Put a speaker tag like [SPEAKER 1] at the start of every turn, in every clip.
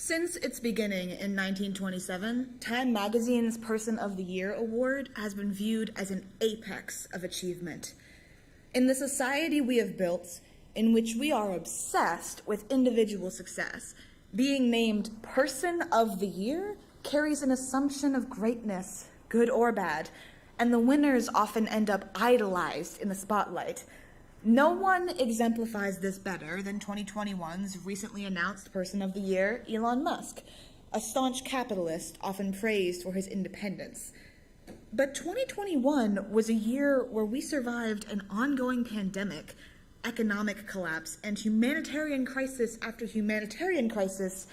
[SPEAKER 1] Since its beginning in 1927, Time Magazine's Person of the Year award has been viewed as an apex of achievement. In the society we have built, in which we are obsessed with individual success, being named Person of the Year carries an assumption of greatness, good or bad, and the winners often end up idolized in the spotlight. No one exemplifies this better than 2021's recently announced Person of the Year, Elon Musk, a staunch capitalist often praised for his independence. But 2021 was a year where we survived an ongoing pandemic, economic collapse, and humanitarian crisis after humanitarian crisis,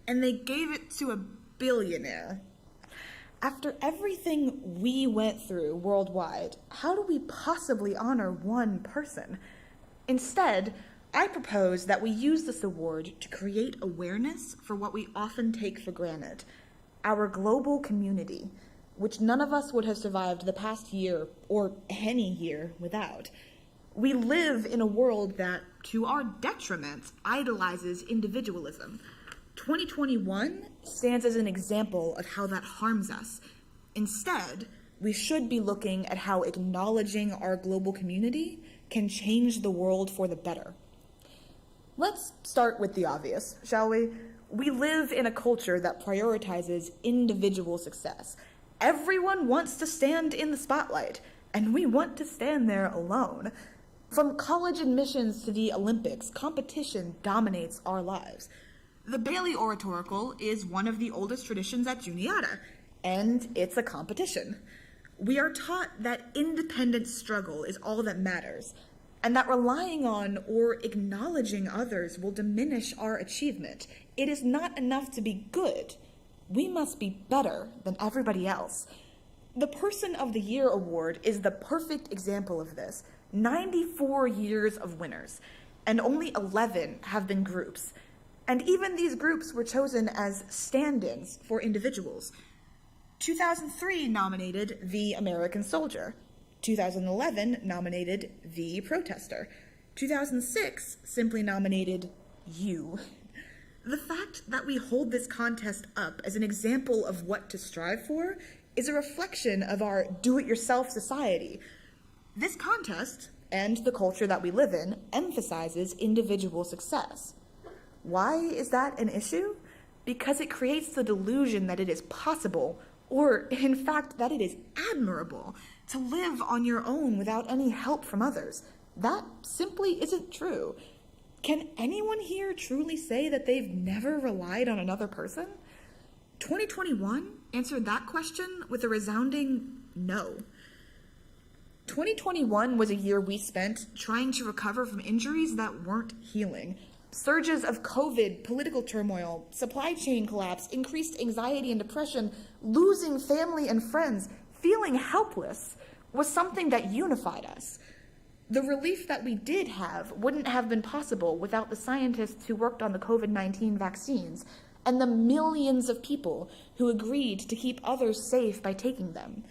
[SPEAKER 1] and they gave it to a billionaire. After everything we went through worldwide, how do we possibly honor one person? Instead, I propose that we use this award to create awareness for what we often take for granted, our global community, which none of us would have survived the past year or any year without. We live in a world that, to our detriment, idolizes individualism. 2021 stands as an example of how that harms us. Instead, we should be looking at how acknowledging our global community can change the world for the better. Let's start with the obvious, shall we? We live in a culture that prioritizes individual success. Everyone wants to stand in the spotlight, and we want to stand there alone. From college admissions to the Olympics, competition dominates our lives. The Bailey Oratorical is one of the oldest traditions at Juniata, and it's a competition. We are taught that independent struggle is all that matters, and that relying on or acknowledging others will diminish our achievement. It is not enough to be good. We must be better than everybody else. The Person of the Year award is the perfect example of this. 94 years of winners, and only 11 have been groups. And even these groups were chosen as stand-ins for individuals. 2003 nominated The American Soldier. 2011 nominated The Protester. 2006 simply nominated You. The fact that we hold this contest up as an example of what to strive for is a reflection of our do-it-yourself society. This contest, and the culture that we live in, emphasizes individual success. Why is that an issue? Because it creates the delusion that it is possible, or in fact that it is admirable, to live on your own without any help from others. That simply isn't true. Can anyone here truly say that they've never relied on another person? 2021 answered that question with a resounding no. 2021 was a year we spent trying to recover from injuries that weren't healing. Surges of COVID, political turmoil, supply chain collapse, increased anxiety and depression, losing family and friends, feeling helpless was something that unified us. The relief that we did have wouldn't have been possible without the scientists who worked on the COVID-19 vaccines and the millions of people who agreed to keep others safe by taking them.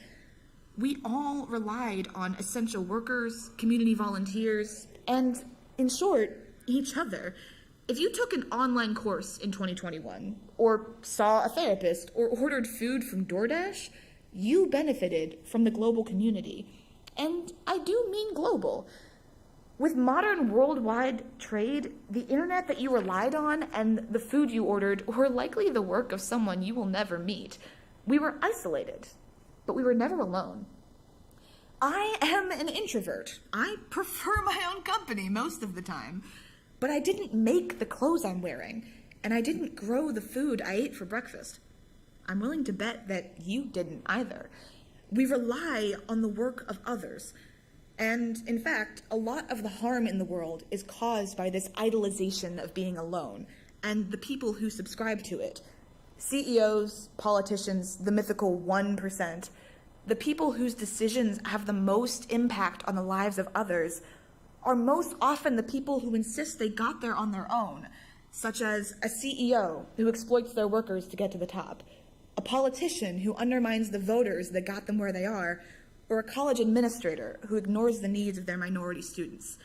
[SPEAKER 1] We all relied on essential workers, community volunteers, and, in short, each other. If you took an online course in 2021, or saw a therapist, or ordered food from DoorDash, you benefited from the global community. And I do mean global. With modern worldwide trade, the internet that you relied on and the food you ordered were likely the work of someone you will never meet. We were isolated, but we were never alone. I am an introvert. I prefer my own company most of the time. But I didn't make the clothes I'm wearing, and I didn't grow the food I ate for breakfast. I'm willing to bet that you didn't either. We rely on the work of others. And in fact, a lot of the harm in the world is caused by this idolization of being alone and the people who subscribe to it. CEOs, politicians, the mythical 1%, the people whose decisions have the most impact on the lives of others are most often the people who insist they got there on their own, such as a CEO who exploits their workers to get to the top, a politician who undermines the voters that got them where they are, or a college administrator who ignores the needs of their minority students.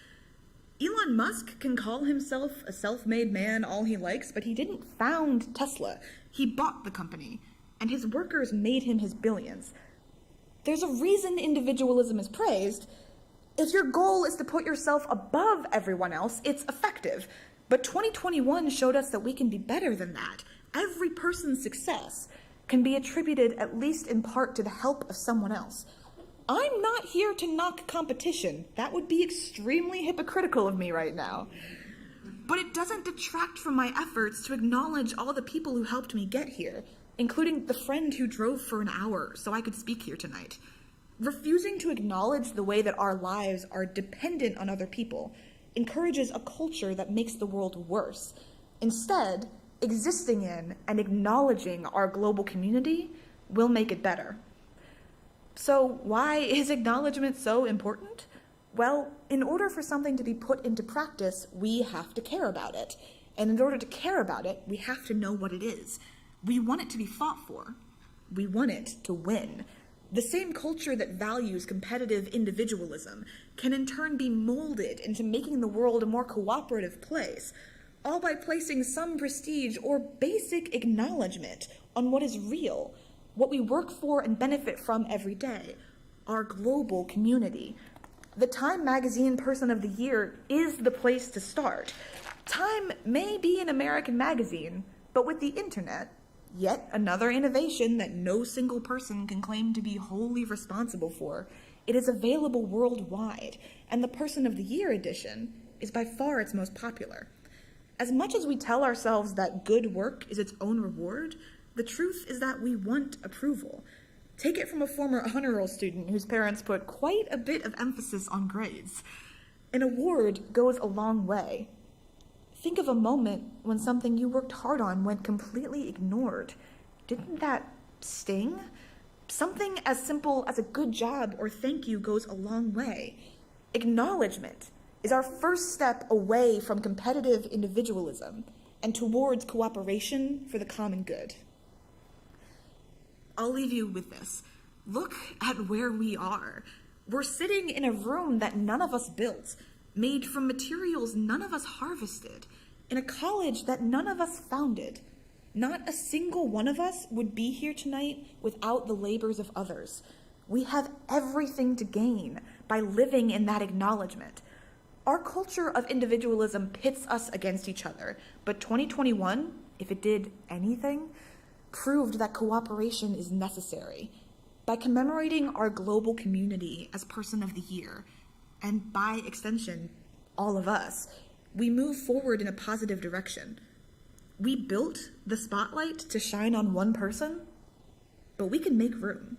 [SPEAKER 1] Elon Musk can call himself a self-made man all he likes, but he didn't found Tesla. He bought the company, and his workers made him his billions. There's a reason individualism is praised. If your goal is to put yourself above everyone else, it's effective. But 2021 showed us that we can be better than that. Every person's success can be attributed, at least in part, to the help of someone else. I'm not here to knock competition. That would be extremely hypocritical of me right now. But it doesn't detract from my efforts to acknowledge all the people who helped me get here, including the friend who drove for an hour so I could speak here tonight. Refusing to acknowledge the way that our lives are dependent on other people encourages a culture that makes the world worse. Instead, existing in and acknowledging our global community will make it better. So why is acknowledgement so important? Well, in order for something to be put into practice, we have to care about it. And in order to care about it, we have to know what it is. We want it to be fought for. We want it to win. The same culture that values competitive individualism can in turn be molded into making the world a more cooperative place, all by placing some prestige or basic acknowledgement on what is real, what we work for and benefit from every day, our global community. The Time Magazine Person of the Year is the place to start. Time may be an American magazine, but with the internet, yet another innovation that no single person can claim to be wholly responsible for, it is available worldwide, and the Person of the Year edition is by far its most popular. As much as we tell ourselves that good work is its own reward, the truth is that we want approval. Take it from a former honor roll student whose parents put quite a bit of emphasis on grades. An award goes a long way. Think of a moment when something you worked hard on went completely ignored. Didn't that sting? Something as simple as a good job or thank you goes a long way. Acknowledgement is our first step away from competitive individualism and towards cooperation for the common good. I'll leave you with this. Look at where we are. We're sitting in a room that none of us built, made from materials none of us harvested, in a college that none of us founded. Not a single one of us would be here tonight without the labors of others. We have everything to gain by living in that acknowledgement. Our culture of individualism pits us against each other, but 2021, if it did anything, proved that cooperation is necessary. By commemorating our global community as Person of the Year, and by extension, all of us, we move forward in a positive direction. We built the spotlight to shine on one person, but we can make room.